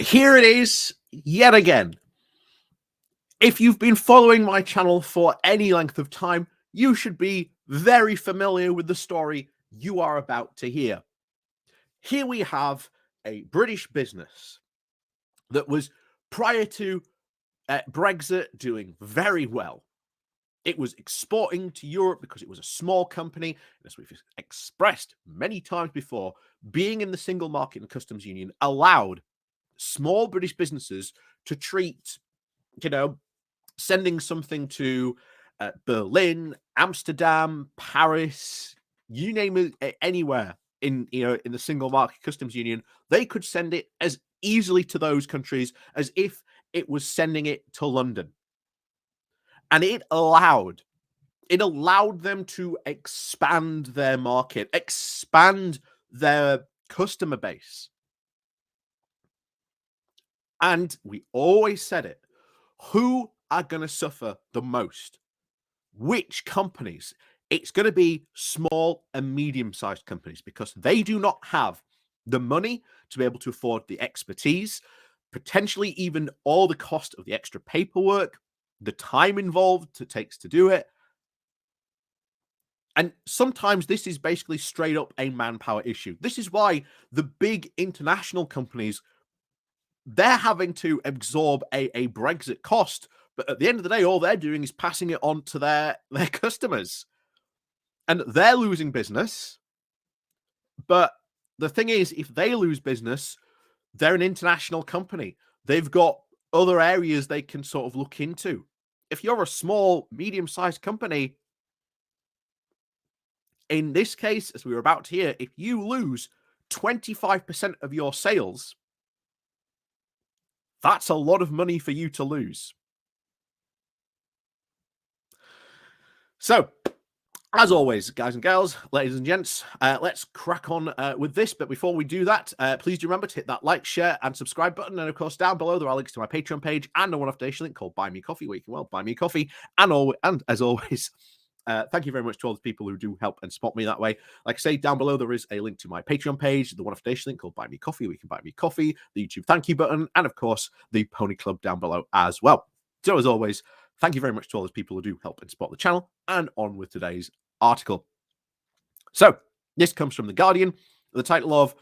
here it is yet again. If you've been following my channel for any length of time, you should be very familiar with the story you are about to hear. Here we have a British business that was, prior to Brexit, doing very well. It was exporting to Europe because it was a small company. As we've expressed many times before, being in the single market and customs union allowed small British businesses to treat, sending something to Berlin, Amsterdam, Paris, you name it, anywhere in the single market customs union, they could send it as easily to those countries as if it was sending it to London. And it allowed them to expand their market, expand their customer base. And we always said it. Who are going to suffer the most? Which companies? It's going to be small and medium-sized companies because they do not have the money to be able to afford the expertise, potentially even all the cost of the extra paperwork, the time involved it takes to do it. And sometimes this is basically straight up a manpower issue. This is why the big international companies, they're having to absorb a Brexit cost. But at the end of the day, all they're doing is passing it on to their customers. And they're losing business. But the thing is, if they lose business, they're an international company. They've got other areas they can sort of look into. If you're a small, medium-sized company, in this case, as we were about to hear, if you lose 25% of your sales, that's a lot of money for you to lose. So, as always, guys and girls, ladies and gents, let's crack on with this. But before we do that, please do remember to hit that like, share, and subscribe button. And of course, down below, there are links to my Patreon page and a one-off donation link called Buy Me Coffee, where you can, buy me coffee. And as always, thank you very much to all the people who do help and support me that way. Like I say, down below, there is a link to my Patreon page, the one-off donation link called Buy Me Coffee, where you can buy me coffee, the YouTube thank you button, and of course, the Pony Club down below as well. So as always, thank you very much to all those people who do help and support the channel, and on with today's article. So, this comes from The Guardian, the title of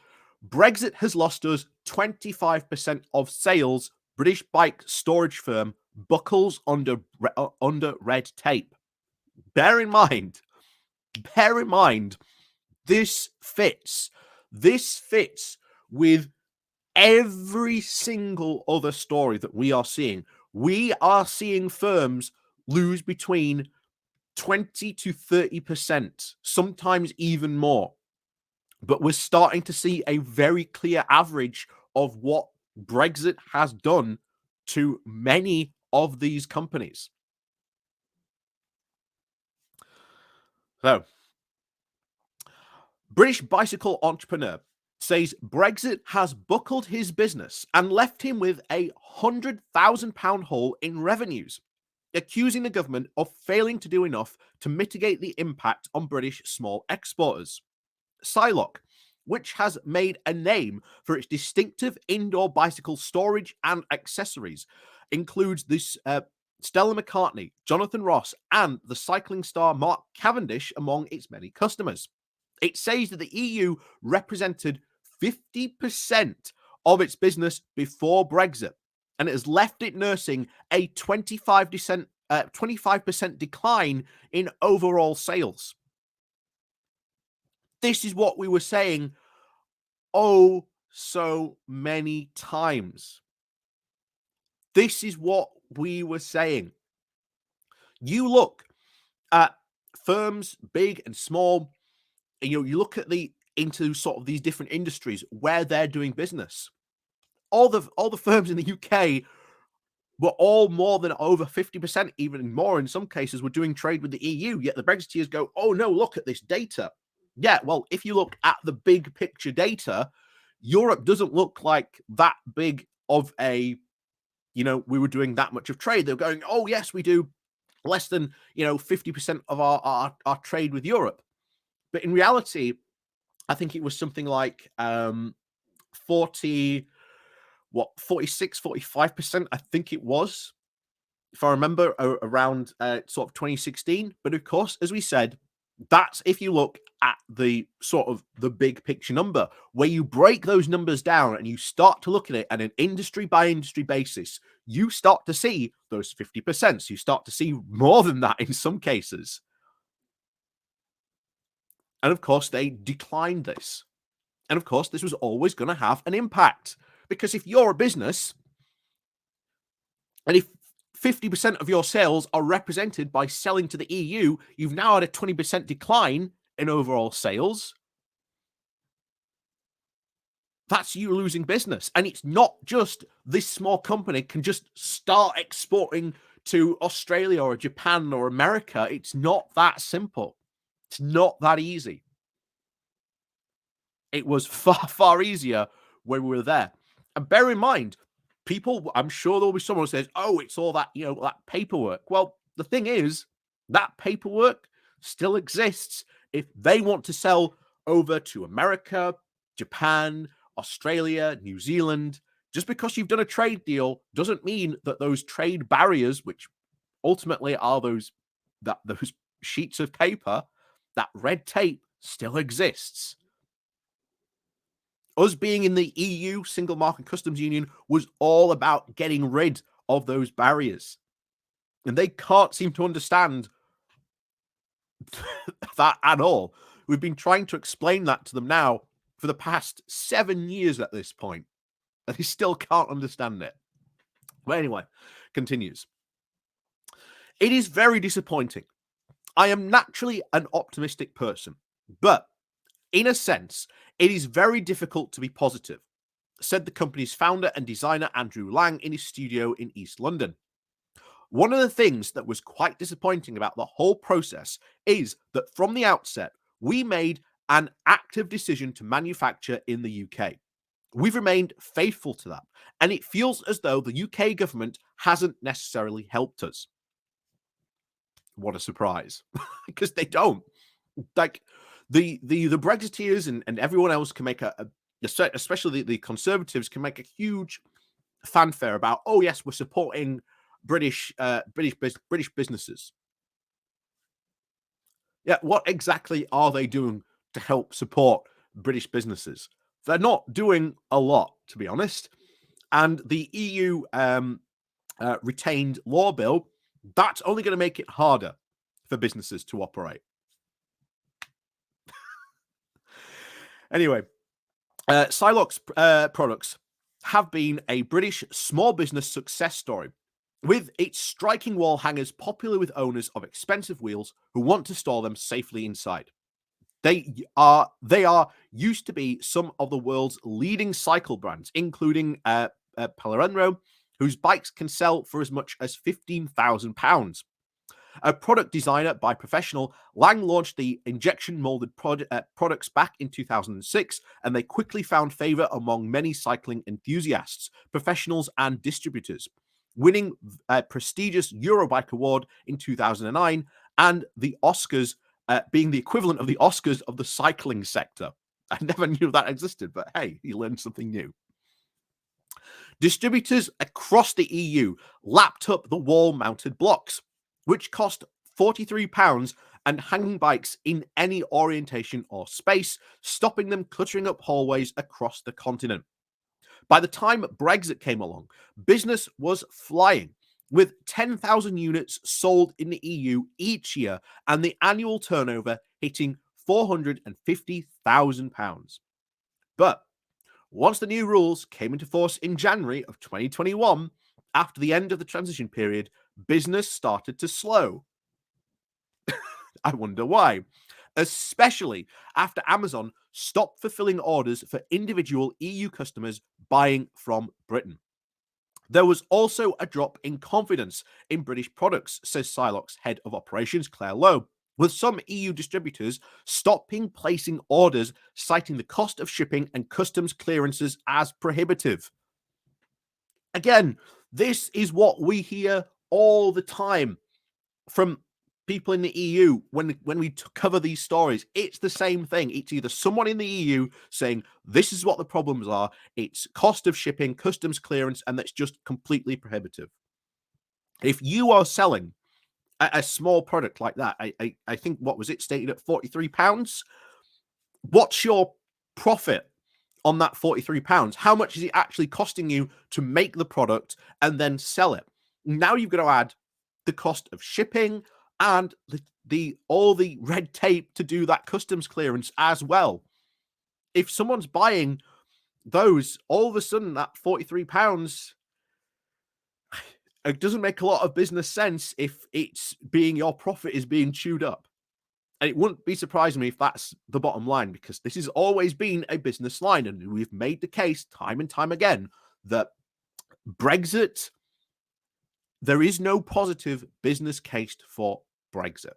Brexit has lost us 25% of sales, British bike storage firm buckles under red tape. Bear in mind, this fits with every single other story that we are seeing. We are seeing firms lose between 20 to 30%, sometimes even more. But we're starting to see a very clear average of what Brexit has done to many of these companies. So, British bicycle entrepreneur says Brexit has buckled his business and left him with a £100,000 hole in revenues, accusing the government of failing to do enough to mitigate the impact on British small exporters. Psylock, which has made a name for its distinctive indoor bicycle storage and accessories, includes this Stella McCartney, Jonathan Ross, and the cycling star Mark Cavendish among its many customers. It says that the EU represented 50% of its business before Brexit, and it has left it nursing a 25% decline in overall sales. This is what we were saying oh so many times. This is what we were saying. You look at firms, big and small, and you look at into sort of these different industries where they're doing business. All the firms in the UK were all more than over 50%, even more in some cases, were doing trade with the EU. Yet the Brexiteers go, oh no, look at this data. Yeah, well, if you look at the big picture data, Europe doesn't look like that big of a, we were doing that much of trade. They're going, oh yes, we do less than, 50% of our trade with Europe. But in reality, I think it was something like 40, what, 46, 45%, I think it was, if I remember, around sort of 2016. But of course, as we said, that's if you look at the sort of the big picture number, where you break those numbers down and you start to look at it on an industry by industry basis, you start to see those 50%. So you start to see more than that in some cases. And of course, they declined this. And of course, this was always going to have an impact, because if you're a business and if 50% of your sales are represented by selling to the EU, you've now had a 20% decline in overall sales. That's you losing business. And it's not just this small company can just start exporting to Australia or Japan or America. It's not that simple. It's not that easy. It was far, far easier when we were there. And bear in mind, people, I'm sure there'll be someone who says, oh, it's all that, that paperwork. Well, the thing is, that paperwork still exists if they want to sell over to America, Japan, Australia, New Zealand. Just because you've done a trade deal doesn't mean that those trade barriers, which ultimately are those sheets of paper, that red tape still exists. Us being in the EU, Single Market Customs Union, was all about getting rid of those barriers. And they can't seem to understand that at all. We've been trying to explain that to them now for the past 7 years at this point, and they still can't understand it. But anyway, continues. It is very disappointing. I am naturally an optimistic person, but in a sense, it is very difficult to be positive, said the company's founder and designer Andrew Lang in his studio in East London. One of the things that was quite disappointing about the whole process is that from the outset, we made an active decision to manufacture in the UK. We've remained faithful to that, and it feels as though the UK government hasn't necessarily helped us. What a surprise, because they don't. Like, the Brexiteers and everyone else can make especially the Conservatives can make a huge fanfare about, oh yes, we're supporting British businesses. Yeah, what exactly are they doing to help support British businesses? They're not doing a lot, to be honest. And the EU retained law bill, that's only going to make it harder for businesses to operate. Anyway, Psyloc's products have been a British small business success story, with its striking wall hangers popular with owners of expensive wheels who want to store them safely inside. They are used to be some of the world's leading cycle brands, including Pellerenro, whose bikes can sell for as much as £15,000. A product designer by professional, Lang launched the injection molded products back in 2006, and they quickly found favor among many cycling enthusiasts, professionals, and distributors, winning a prestigious Eurobike award in 2009 and the Oscars, being the equivalent of the Oscars of the cycling sector. I never knew that existed, but hey, you learned something new. Distributors across the EU lapped up the wall-mounted blocks, which cost £43, and hanging bikes in any orientation or space, stopping them cluttering up hallways across the continent. By the time Brexit came along, business was flying, with 10,000 units sold in the EU each year and the annual turnover hitting £450,000. But once the new rules came into force in January of 2021, after the end of the transition period, business started to slow. I wonder why. Especially after Amazon stopped fulfilling orders for individual EU customers buying from Britain. There was also a drop in confidence in British products, says Psyloc's head of operations, Claire Lowe, with some EU distributors stopping placing orders, citing the cost of shipping and customs clearances as prohibitive. Again, this is what we hear all the time from people in the EU, when we cover these stories, it's the same thing. It's either someone in the EU saying this is what the problems are, it's cost of shipping, customs clearance, and that's just completely prohibitive. If you are selling a small product like that, I think, what was it stated at £43? What's your profit on that £43? How much is it actually costing you to make the product and then sell it? Now you've got to add the cost of shipping and the all the red tape to do that customs clearance as well. If someone's buying those, all of a sudden that £43, it doesn't make a lot of business sense if it's being your profit is being chewed up. And it wouldn't be surprising me if that's the bottom line, because this has always been a business line. And we've made the case time and time again that Brexit, there is no positive business case for Brexit.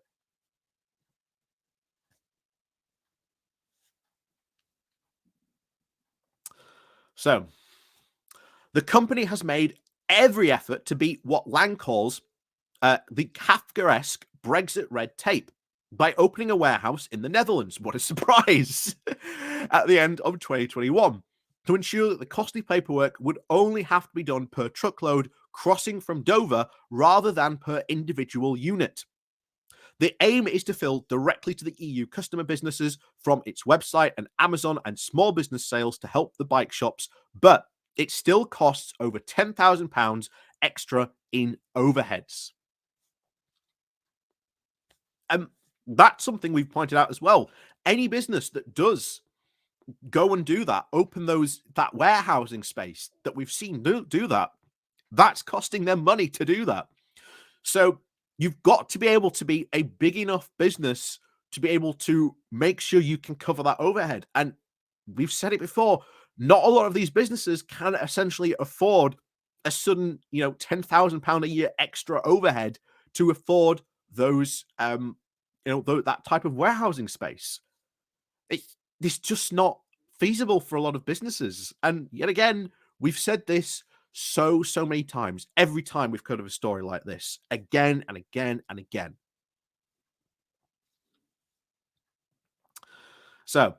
So the company has made every effort to beat what Lang calls the Kafkaesque Brexit red tape by opening a warehouse in the Netherlands. What a surprise! At the end of 2021, to ensure that the costly paperwork would only have to be done per truckload crossing from Dover rather than per individual unit. The aim is to fill directly to the EU customer businesses from its website and Amazon and small business sales to help the bike shops, but it still costs over £10,000 extra in overheads. And that's something we've pointed out as well. Any business that does go and do that, open that warehousing space that we've seen do that, that's costing them money to do that. So you've got to be able to be a big enough business to be able to make sure you can cover that overhead. And we've said it before, not a lot of these businesses can essentially afford a sudden, £10,000 a year extra overhead to afford those, that type of warehousing space. It's just not feasible for a lot of businesses. And yet again, we've said this so many times. Every time we've covered a story like this, again and again and again. So,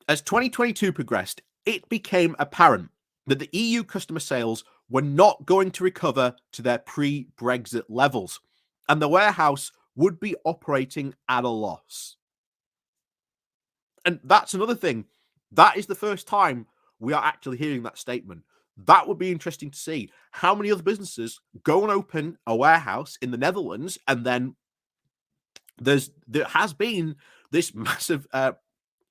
as 2022 progressed, it became apparent that the EU customer sales were not going to recover to their pre-Brexit levels, and the warehouse would be operating at a loss. And that's another thing. That is the first time we are actually hearing that statement. That would be interesting to see how many other businesses go and open a warehouse in the Netherlands, and then there has been this massive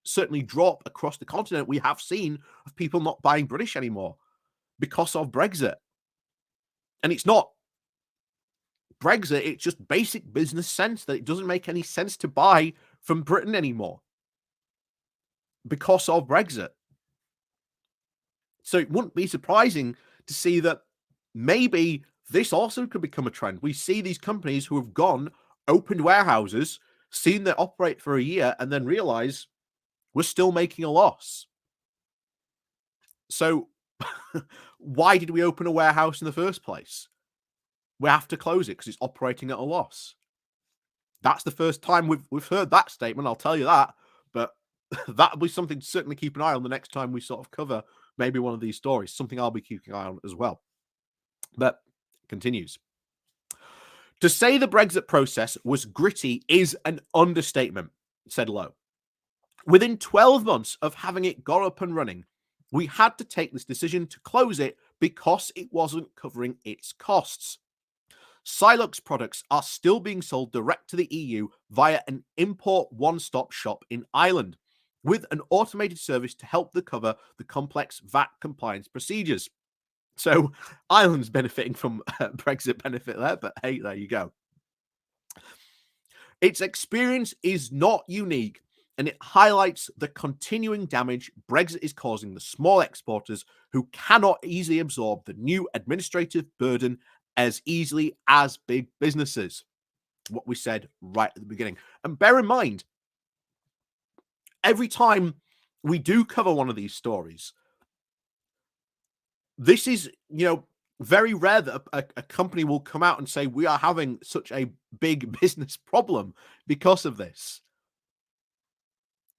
certainly drop across the continent we have seen of people not buying British anymore because of Brexit. And it's not Brexit, it's just basic business sense that it doesn't make any sense to buy from Britain anymore because of Brexit. So it wouldn't be surprising to see that maybe this also could become a trend. We see these companies who have gone, opened warehouses, seen them operate for a year, and then realize we're still making a loss. So why did we open a warehouse in the first place? We have to close it because it's operating at a loss. That's the first time we've heard that statement, I'll tell you that. But that'll be something to certainly keep an eye on the next time we sort of cover maybe one of these stories, something I'll be keeping an eye on as well. But it continues. To say the Brexit process was gritty is an understatement, said Lowe. Within 12 months of having it got up and running, we had to take this decision to close it because it wasn't covering its costs. Psyloc's products are still being sold direct to the EU via an import one-stop shop in Ireland, with an automated service to help cover the complex VAT compliance procedures. So Ireland's benefiting from Brexit benefit there, but hey, there you go. Its experience is not unique, and it highlights the continuing damage Brexit is causing the small exporters who cannot easily absorb the new administrative burden as easily as big businesses. What we said right at the beginning. And bear in mind, every time we do cover one of these stories, this is, very rare that a company will come out and say, we are having such a big business problem because of this.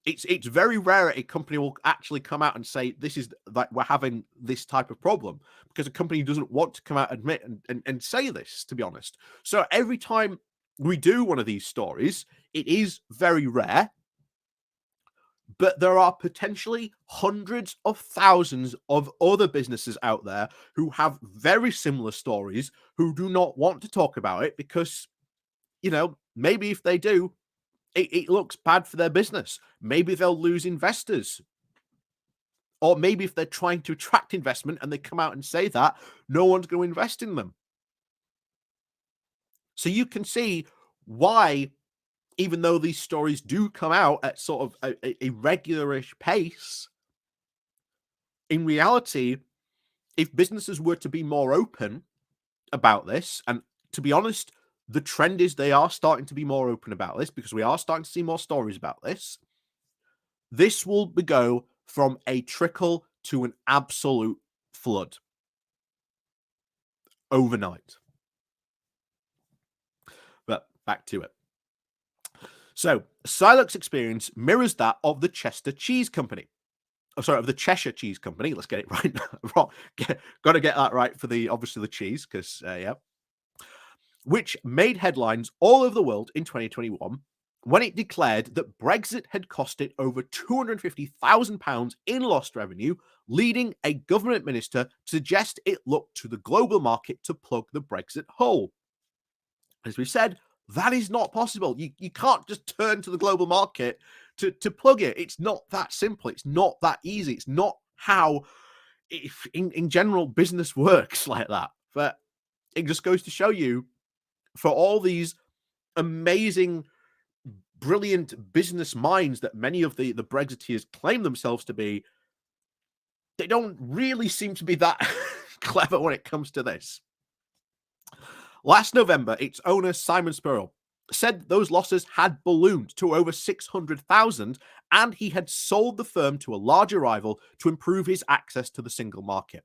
It's very rare a company will actually come out and say, this is like, we're having this type of problem, because a company doesn't want to come out, admit and say this, to be honest. So every time we do one of these stories, it is very rare, but there are potentially hundreds of thousands of other businesses out there who have very similar stories, who do not want to talk about it because, maybe if they do, it looks bad for their business. Maybe they'll lose investors. Or maybe if they're trying to attract investment and they come out and say that, no one's going to invest in them. So you can see why, even though these stories do come out at sort of a regularish pace, in reality, if businesses were to be more open about this, and to be honest, the trend is they are starting to be more open about this, because we are starting to see more stories about this. This will go from a trickle to an absolute flood overnight. But back to it. So Psyloc's experience mirrors that of the Chester Cheese Company. Oh, sorry, of the Cheshire Cheese Company. Let's get it right. Got to get that right for obviously the cheese, because yeah. Which made headlines all over the world in 2021 when it declared that Brexit had cost it over £250,000 in lost revenue, leading a government minister to suggest it looked to the global market to plug the Brexit hole. As we've said, that is not possible. You can't just turn to the global market to plug it. It's not that simple. It's not that easy. It's not how, in general, business works like that. But it just goes to show you, for all these amazing, brilliant business minds that many of the Brexiteers claim themselves to be, they don't really seem to be that clever when it comes to this. Last November, its owner, Simon Spurrell, said those losses had ballooned to over 600,000, and he had sold the firm to a larger rival to improve his access to the single market.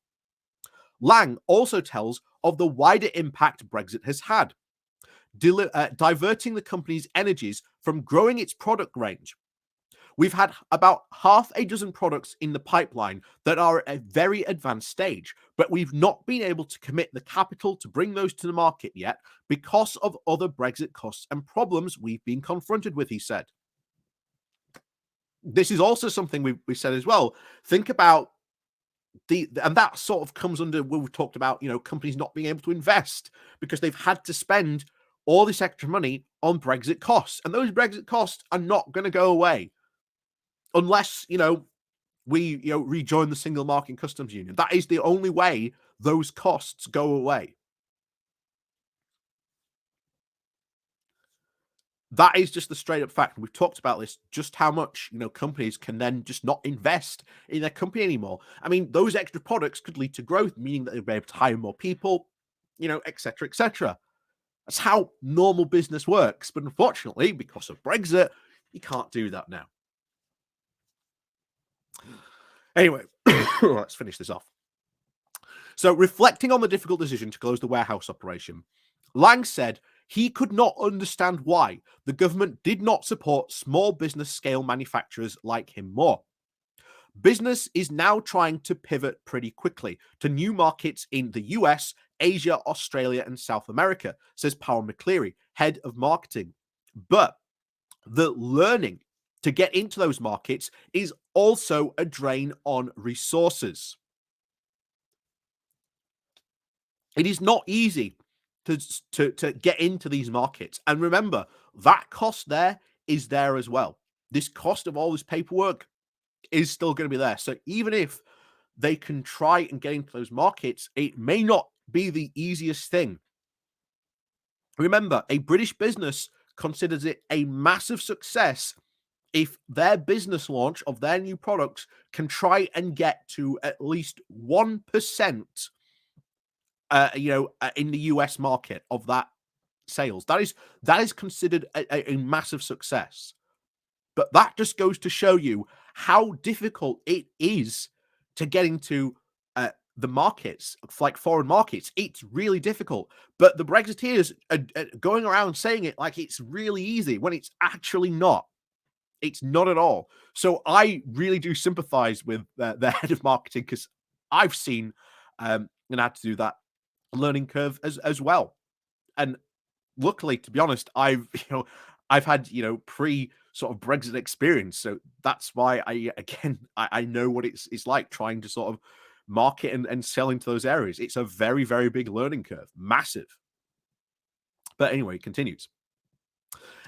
Lang also tells of the wider impact Brexit has had, diverting the company's energies from growing its product range. We've had about half a dozen products in the pipeline that are at a very advanced stage, but we've not been able to commit the capital to bring those to the market yet because of other Brexit costs and problems we've been confronted with, he said. This is also something we said as well. Think about and that sort of comes under what we've talked about, companies not being able to invest because they've had to spend all this extra money on Brexit costs. And those Brexit costs are not going to go away unless, we rejoin the single market and customs union. That is the only way those costs go away. That is just the straight up fact. We've talked about this, just how much, companies can then just not invest in their company anymore. I mean, those extra products could lead to growth, meaning that they'll be able to hire more people, et cetera, et cetera. That's how normal business works. But unfortunately, because of Brexit, you can't do that now. Anyway, let's finish this off. So, reflecting on the difficult decision to close the warehouse operation, Lang said he could not understand why the government did not support small business scale manufacturers like him more. Business is now trying to pivot pretty quickly to new markets in the US, Asia, Australia, and South America, says Powell McCleary, head of marketing. But the learning to get into those markets is also a drain on resources. It is not easy to get into these markets. And remember, that cost there is there as well. This cost of all this paperwork is still going to be there. So even if they can try and get into those markets, it may not be the easiest thing. Remember, a British business considers it a massive success if their business launch of their new products can try and get to at least 1%, in the US market of that sales. That is considered a massive success. But that just goes to show you how difficult it is to get into the markets, like foreign markets, it's really difficult. But the Brexiteers are going around saying it like it's really easy when it's actually not. It's not at all. So I really do sympathize with the head of marketing because I've seen and had to do that learning curve as well. And luckily, to be honest, I've had pre sort of Brexit experience, so that's why I know what it's like trying to sort of market and sell into those areas. It's a very, very big learning curve, massive. But anyway, it continues.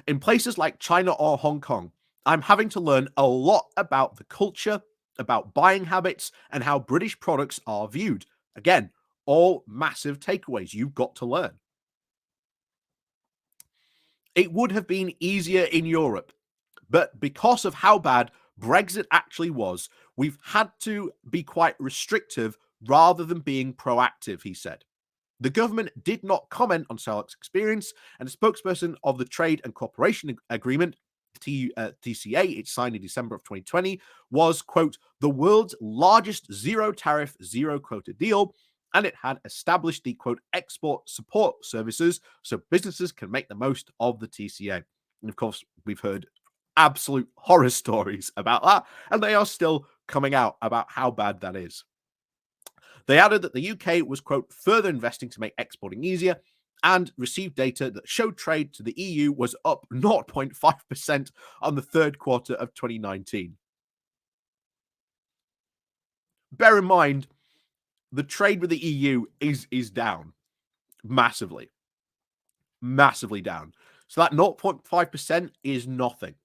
In places like China or Hong Kong, I'm having to learn a lot about the culture, about buying habits, and how British products are viewed. Again, all massive takeaways you've got to learn. It would have been easier in Europe, but because of how bad Brexit actually was, we've had to be quite restrictive rather than being proactive, he said. The government did not comment on Psylloc's experience, and a spokesperson of the Trade and Cooperation Agreement, TCA, it signed in December of 2020, was, quote, the world's largest zero tariff, zero quota deal, and it had established the, quote, export support services so businesses can make the most of the TCA. And of course, we've heard absolute horror stories about that, and they are still coming out about how bad that is. They added that the UK was, quote, further investing to make exporting easier and received data that showed trade to the EU was up 0.5% on the third quarter of 2019. Bear in mind, the trade with the EU is down massively, massively down. So that 0.5% is nothing,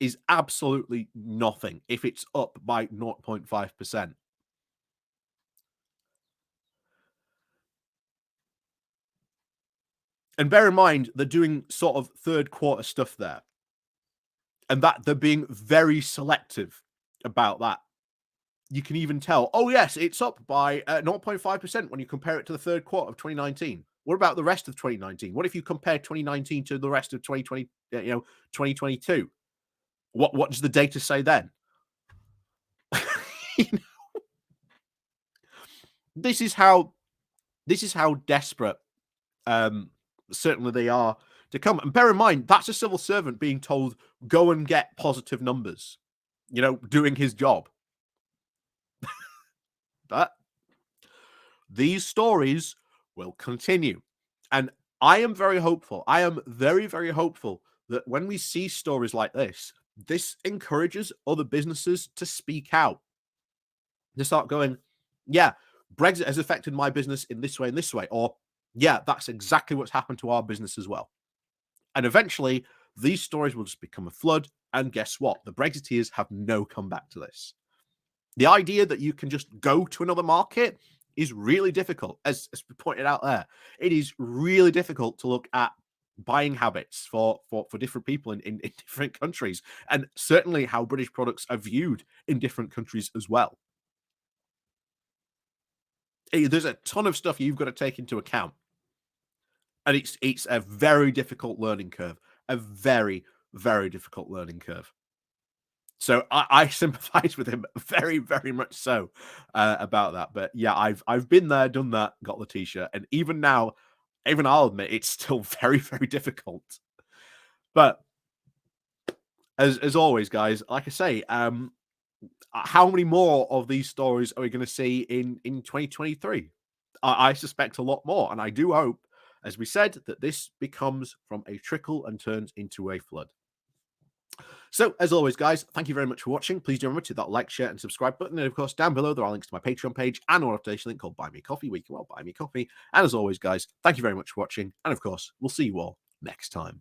is absolutely nothing if it's up by 0.5%. And bear in mind, they're doing sort of third quarter stuff there. And that they're being very selective about that. You can even tell, oh, yes, it's up by 0.5% when you compare it to the third quarter of 2019. What about the rest of 2019? What if you compare 2019 to the rest of 2020, 2022? What does the data say then? This is how desperate certainly they are to come. And bear in mind, that's a civil servant being told, go and get positive numbers, doing his job. But these stories will continue. And I am very hopeful. I am very, very hopeful that when we see stories like this encourages other businesses to speak out, to start going, yeah, Brexit has affected my business in this way and this way. Or, yeah, that's exactly what's happened to our business as well. And eventually, these stories will just become a flood. And guess what? The Brexiteers have no comeback to this. The idea that you can just go to another market is really difficult, as we pointed out there. It is really difficult to look at buying habits for different people in different countries, and certainly how British products are viewed in different countries as well. There's a ton of stuff you've got to take into account, and it's a very difficult learning curve, a very, very difficult learning curve. So I sympathize with him very, very much so about that. But yeah, I've been there, done that, got the t-shirt, and even now, even I'll admit it's still very, very difficult. But as always, guys, like I say, how many more of these stories are we going to see in 2023? I suspect a lot more, and I do hope, as we said, that this becomes from a trickle and turns into a flood. So, as always, guys, thank you very much for watching. Please do remember to hit that like, share, and subscribe button. And of course, down below, there are links to my Patreon page and a notification link called Buy Me Coffee, where you can buy me coffee. And as always, guys, thank you very much for watching. And of course, we'll see you all next time.